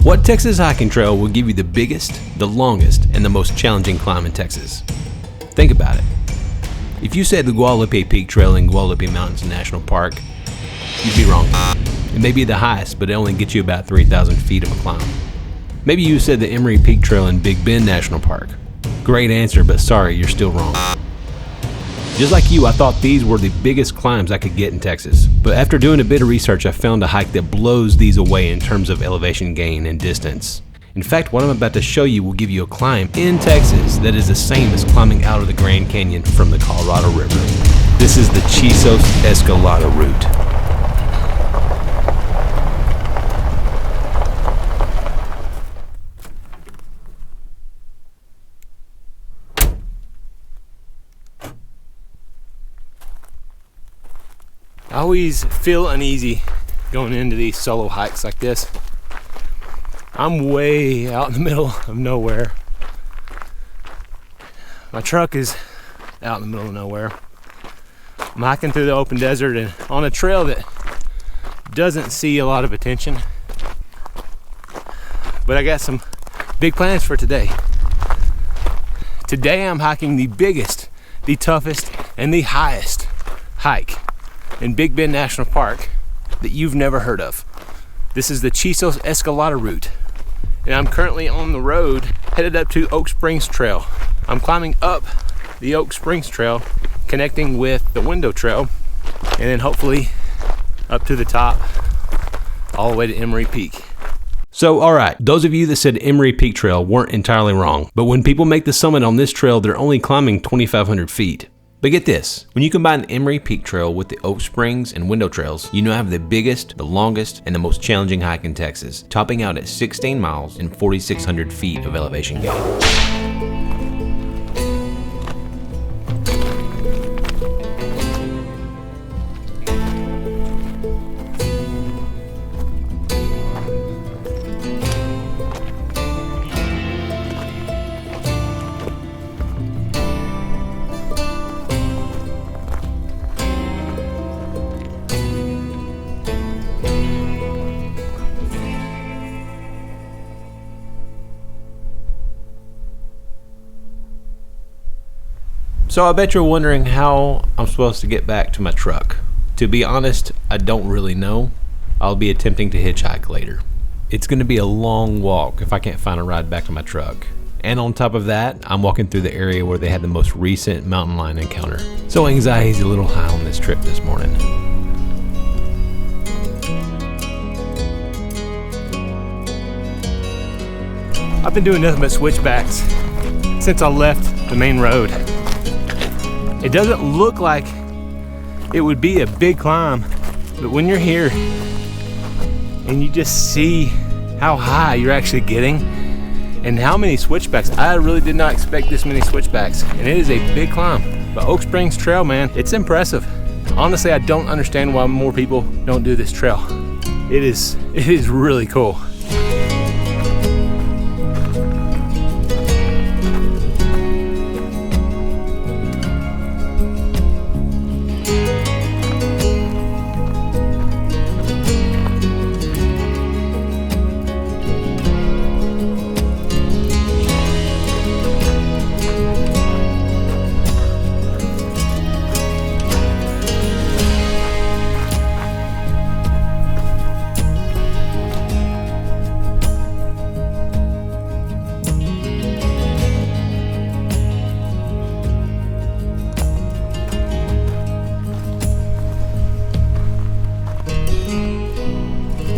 What Texas hiking trail will give you the biggest, the longest, and the most challenging climb in Texas? Think about it. If you said the Guadalupe Peak Trail in Guadalupe Mountains National Park, you'd be wrong. It may be the highest, but it only gets you about 3,000 feet of a climb. Maybe you said the Emory Peak Trail in Big Bend National Park. Great answer, but sorry, you're still wrong. Just like you, I thought these were the biggest climbs I could get in Texas. But after doing a bit of research, I found a hike that blows these away in terms of elevation gain and distance. In fact, what I'm about to show you will give you a climb in Texas that is the same as climbing out of the Grand Canyon from the Colorado River. This is the Chisos Escalada Route. I always feel uneasy going into these solo hikes like this. I'm way out in the middle of nowhere. My truck is out in the middle of nowhere. I'm hiking through the open desert and on a trail that doesn't see a lot of attention. But I got some big plans for today. Today I'm hiking the biggest, the toughest, and the highest hike in Big Bend National Park that you've never heard of. This is the Chisos Escalada Route, and I'm currently on the road headed up to Oak Springs Trail. I'm climbing up the Oak Springs Trail, connecting with the Window Trail, and then hopefully up to the top, all the way to Emory Peak. So, alright, those of you that said Emory Peak Trail weren't entirely wrong, but when people make the summit on this trail, they're only climbing 2,500 feet. But get this, when you combine the Emory Peak Trail with the Oak Springs and Window Trails, you now have the biggest, the longest, and the most challenging hike in Texas, topping out at 16 miles and 4,600 feet of elevation gain. So I bet you're wondering how I'm supposed to get back to my truck. To be honest, I don't really know. I'll be attempting to hitchhike later. It's going to be a long walk if I can't find a ride back to my truck. And on top of that, I'm walking through the area where they had the most recent mountain lion encounter. So anxiety's a little high on this trip this morning. I've been doing nothing but switchbacks since I left the main road. It doesn't look like it would be a big climb, but when you're here and you just see how high you're actually getting and how many switchbacks, I really did not expect this many switchbacks, and it is a big climb. But Oak Springs Trail, man, it's impressive. Honestly, I don't understand why more people don't do this trail. It is really cool.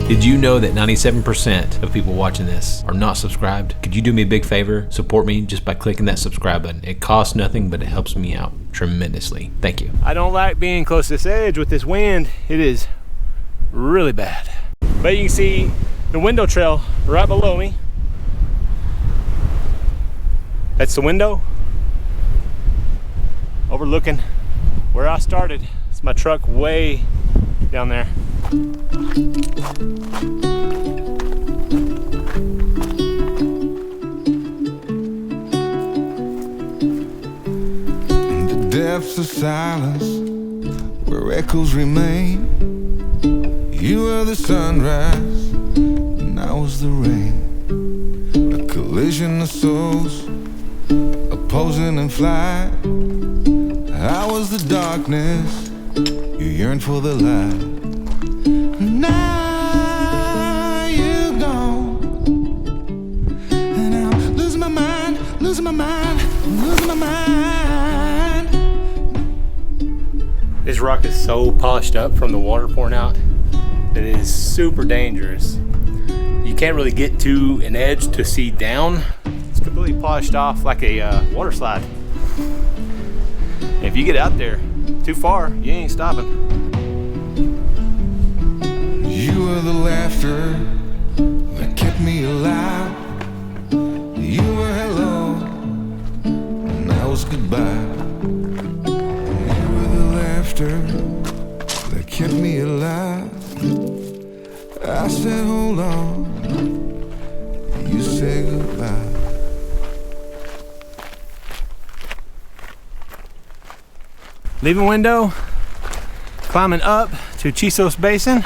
Did you know that 97% of people watching this are not subscribed? Could you do me a big favor? Support me just by clicking that subscribe button. It costs nothing, but it helps me out tremendously. Thank you. I don't like being close to this edge with this wind. It is really bad. But you can see the Window Trail right below me. That's the window overlooking where I started. It's my truck way down there. In the depths of silence, where echoes remain, you are the sunrise, and I was the rain, a collision of souls, opposing in flight. I was the darkness, you yearned for the light. Now you're gone, and I'm losing my mind, losing my mind, losing my mind. This rock is so polished up from the water pouring out that it is super dangerous. You can't really get to an edge to see down. It's completely polished off like a water slide. And if you get out there too far, you ain't stopping. You were the laughter that kept me alive. You were hello, and I was goodbye. You were the laughter that kept me alive. I said hold on, you said goodbye. Leaving window, climbing up to Chisos Basin.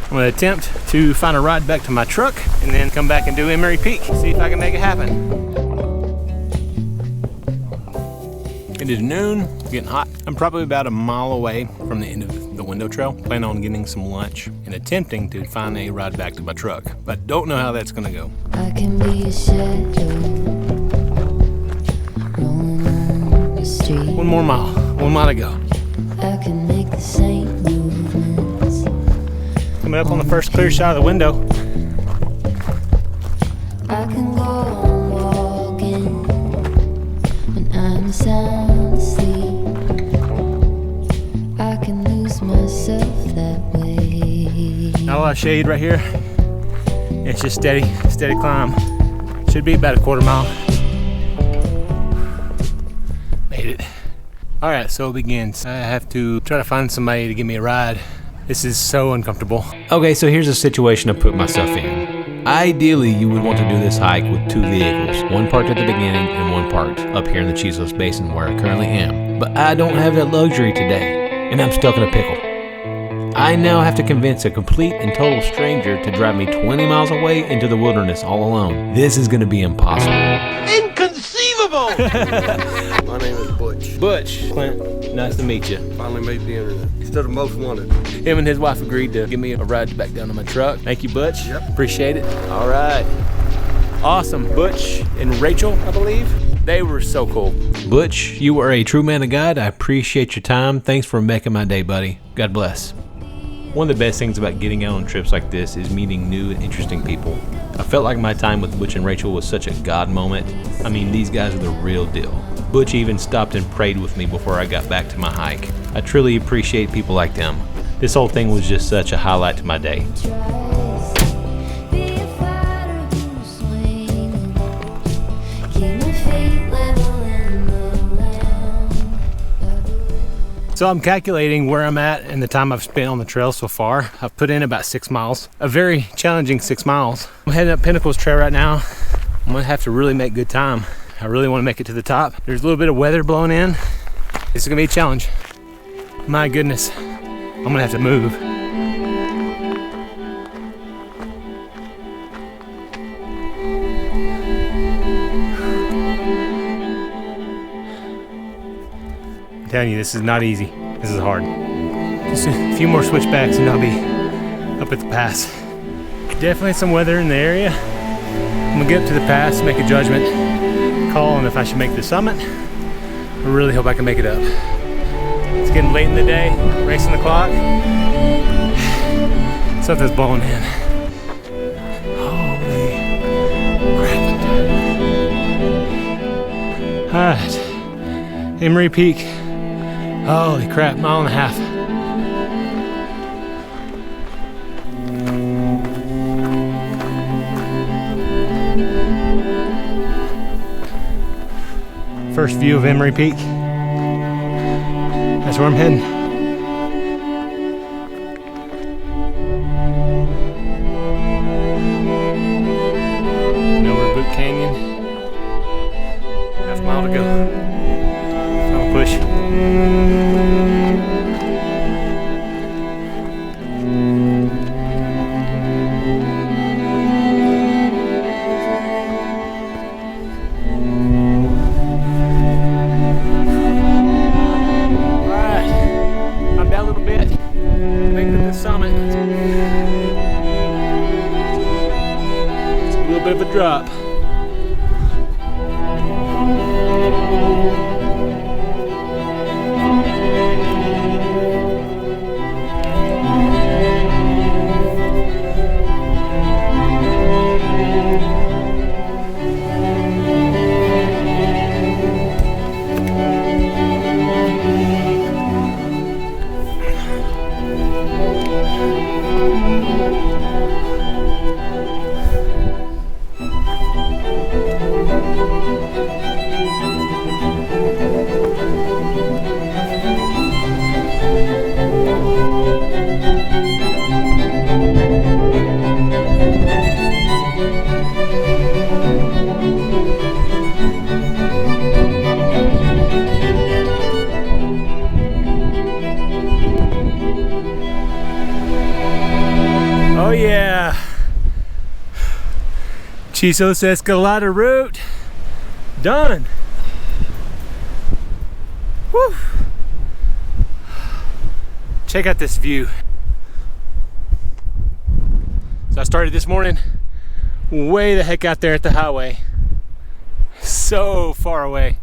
I'm gonna attempt to find a ride back to my truck and then come back and do Emory Peak. See if I can make it happen. It is noon, it's getting hot. I'm probably about a mile away from the end of the window trail. Plan on getting some lunch and attempting to find a ride back to my truck, but don't know how that's gonna go. I can be a shadow rolling on the street. One mile to go. I can make the same movements. Coming up on the first clear shot of the window. I can go on walking when I'm sound asleep. I can lose myself that way. Not a lot of shade right here. It's just steady climb. Should be about a quarter mile. Made it. All right, so it begins. I have to try to find somebody to give me a ride. This is so uncomfortable. Okay, so here's a situation I put myself in. Ideally, you would want to do this hike with two vehicles, one parked at the beginning and one parked up here in the Chisos Basin where I currently am. But I don't have that luxury today, and I'm stuck in a pickle. I now have to convince a complete and total stranger to drive me 20 miles away into the wilderness all alone. This is gonna be impossible. Inconceivable! My name is Butch. Butch, Clint, nice to meet you. Finally made the internet. Instead of most wanted. Him and his wife agreed to give me a ride back down to my truck. Thank you, Butch. Yep. Appreciate it. All right. Awesome. Butch and Rachel, I believe. They were so cool. Butch, you are a true man of God. I appreciate your time. Thanks for making my day, buddy. God bless. One of the best things about getting out on trips like this is meeting new and interesting people. I felt like my time with Butch and Rachel was such a God moment. I mean, these guys are the real deal. Butch even stopped and prayed with me before I got back to my hike. I truly appreciate people like them. This whole thing was just such a highlight to my day. So I'm calculating where I'm at and the time I've spent on the trail so far. I've put in about 6 miles, a very challenging 6 miles. I'm heading up Pinnacles Trail right now. I'm gonna have to really make good time. I really wanna make it to the top. There's a little bit of weather blowing in. This is gonna be a challenge. My goodness, I'm gonna have to move. I'm telling you, this is not easy. This is hard. Just a few more switchbacks and I'll be up at the pass. Definitely some weather in the area. I'm gonna get up to the pass, make a judgment call on if I should make the summit. I really hope I can make it up. It's getting late in the day, racing the clock. Something's blowing in. Holy crap. All right, Emory Peak. Holy crap, mile and a half. First view of Emory Peak. That's where I'm heading. Over Boot Canyon. Half a mile to go. Final push. bit of a drop. Oh yeah, Chisos Escalada Route, done. Woo. Check out this view. So I started this morning way the heck out there at the highway, so far away.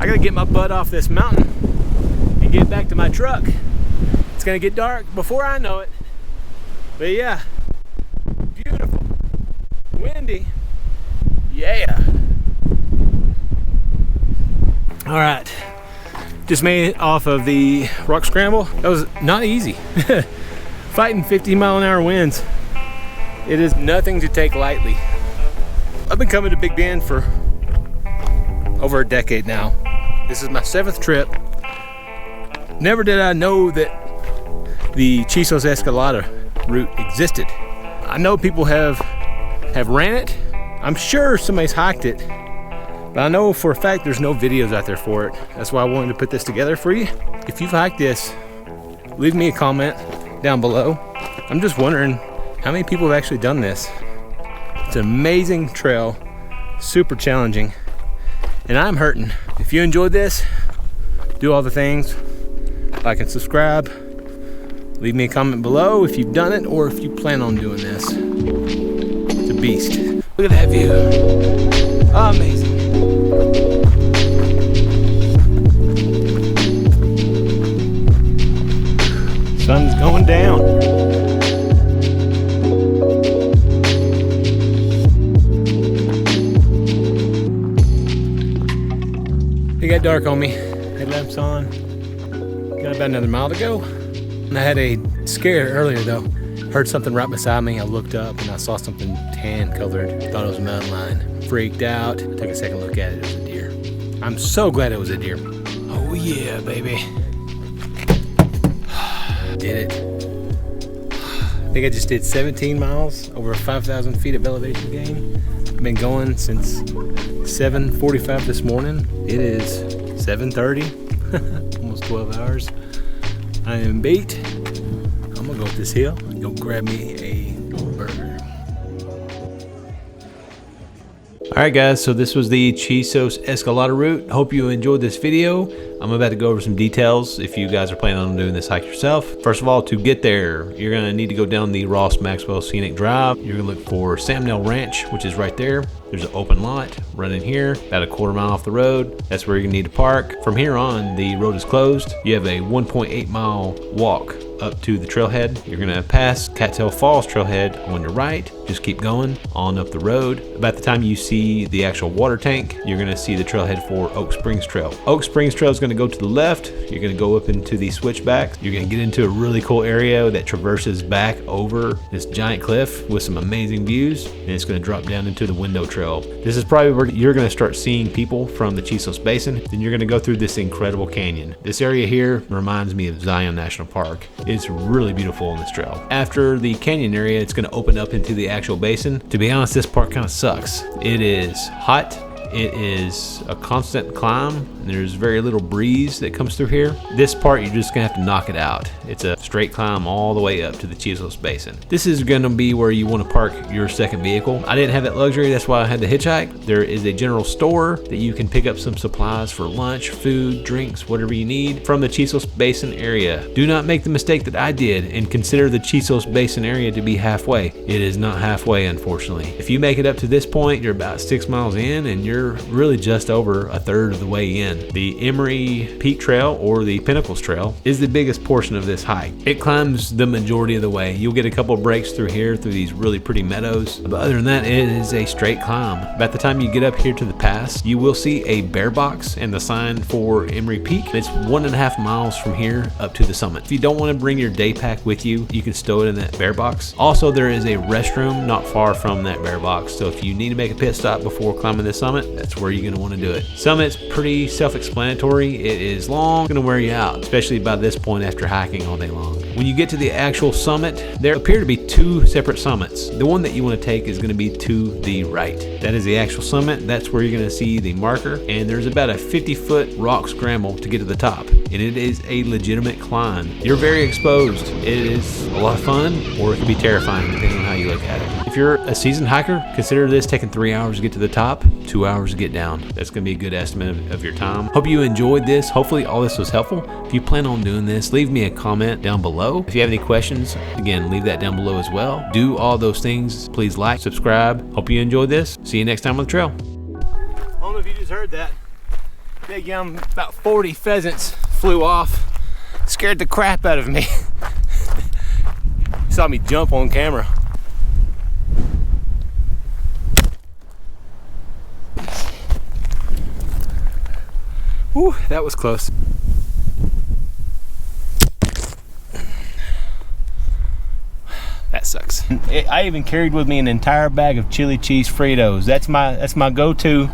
I gotta get my butt off this mountain and get back to my truck. It's gonna get dark before I know it. But yeah, beautiful, windy, yeah. All right, just made it off of the rock scramble. That was not easy. Fighting 50-mile-an-hour winds. It is nothing to take lightly. I've been coming to Big Bend for over a decade now. This is my 7th trip. Never did I know that the Chisos Escalada route existed. I know people have ran it. I'm sure somebody's hiked it, but I know for a fact there's no videos out there for it. That's why I wanted to put this together for you. If you've hiked this, leave me a comment down below. I'm just wondering how many people have actually done this. It's an amazing trail, super challenging, and I'm hurting. If you enjoyed this, do all the things, like and subscribe. Leave me a comment below if you've done it or if you plan on doing this. It's a beast. Look at that view. Amazing. Sun's going down. It got dark on me. Headlamps on. Got about another mile to go. And I had a scare earlier though. Heard something right beside me. I looked up and I saw something tan colored. Thought it was a mountain lion. Freaked out. Took a second look at it. It was a deer. I'm so glad it was a deer. Oh yeah, baby. Did it. I think I just did 17 miles over 5,000 feet of elevation gain. I've been going since 7:45 this morning. It is 7:30, almost 12 hours. I am beat. I'm gonna go up this hill and go grab me a burger. All right guys, so this was the Chisos Escalada route. Hope you enjoyed this video. I'm about to go over some details if you guys are planning on doing this hike yourself. First of all, to get there, you're gonna need to go down the Ross Maxwell Scenic Drive. You're gonna look for Samnell Ranch, which is right there. There's an open lot running here, about a quarter mile off the road. That's where you're gonna need to park. From here on, the road is closed. You have a 1.8 mile walk up to the trailhead. You're gonna pass Cattail Falls trailhead on your right. Just keep going on up the road. About the time you see the actual water tank, you're gonna see the trailhead for Oak Springs Trail. Oak Springs Trail is gonna go to the left. You're gonna go up into the switchback. You're gonna get into a really cool area that traverses back over this giant cliff with some amazing views, and it's gonna drop down into the window trail. This is probably where you're gonna start seeing people from the Chisos Basin. Then you're gonna go through this incredible canyon. This area here reminds me of Zion National Park. It's really beautiful on this trail. After the canyon area, it's gonna open up into the actual basin. To be honest, this part kind of sucks. It is hot, It is a constant climb, and there's very little breeze that comes through here. This part, you're just gonna have to knock it out. It's a straight climb all the way up to the Chisos Basin. This is gonna be where you wanna park your second vehicle. I didn't have that luxury, that's why I had to hitchhike. There is a general store that you can pick up some supplies for lunch, food, drinks, whatever you need from the Chisos Basin area. Do not make the mistake that I did and consider the Chisos Basin area to be halfway. It is not halfway, unfortunately. If you make it up to this point, you're about 6 miles in, and you're really just over a third of the way in. The Emory Peak Trail, or the Pinnacles Trail, is the biggest portion of this hike. It climbs the majority of the way. You'll get a couple breaks through here, through these really pretty meadows, but other than that, it is a straight climb. By the time you get up here to the pass, you will see a bear box and the sign for Emory Peak. It's 1.5 miles from here up to the summit. If you don't want to bring your day pack with you, you can stow it in that bear box. Also, there is a restroom not far from that bear box, so if you need to make a pit stop before climbing the summit, that's where you're going to want to do it. Summit's pretty self-explanatory. It is long, going to wear you out, especially by this point after hiking all day long. When you get to the actual summit, there appear to be 2 separate summits. The one that you want to take is going to be to the right. That is the actual summit. That's where you're going to see the marker, and there's about a 50-foot rock scramble to get to the top, and it is a legitimate climb. You're very exposed. It is a lot of fun, or it can be terrifying depending on how you look at it. If you're a seasoned hiker, consider this taking 3 hours to get to the top, 2 hours to get down. That's going to be a good estimate of your time. Hope you enjoyed this. Hopefully all this was helpful. If you plan on doing this, leave me a comment down below. If you have any questions, again, leave that down below as well. Do all those things. Please like, subscribe. Hope you enjoyed this. See you next time on the trail. I don't know if you just heard that. Big young, about 40 pheasants flew off. Scared the crap out of me. Saw me jump on camera. Whew, that was close. That sucks. I even carried with me an entire bag of chili cheese Fritos. That's my go-to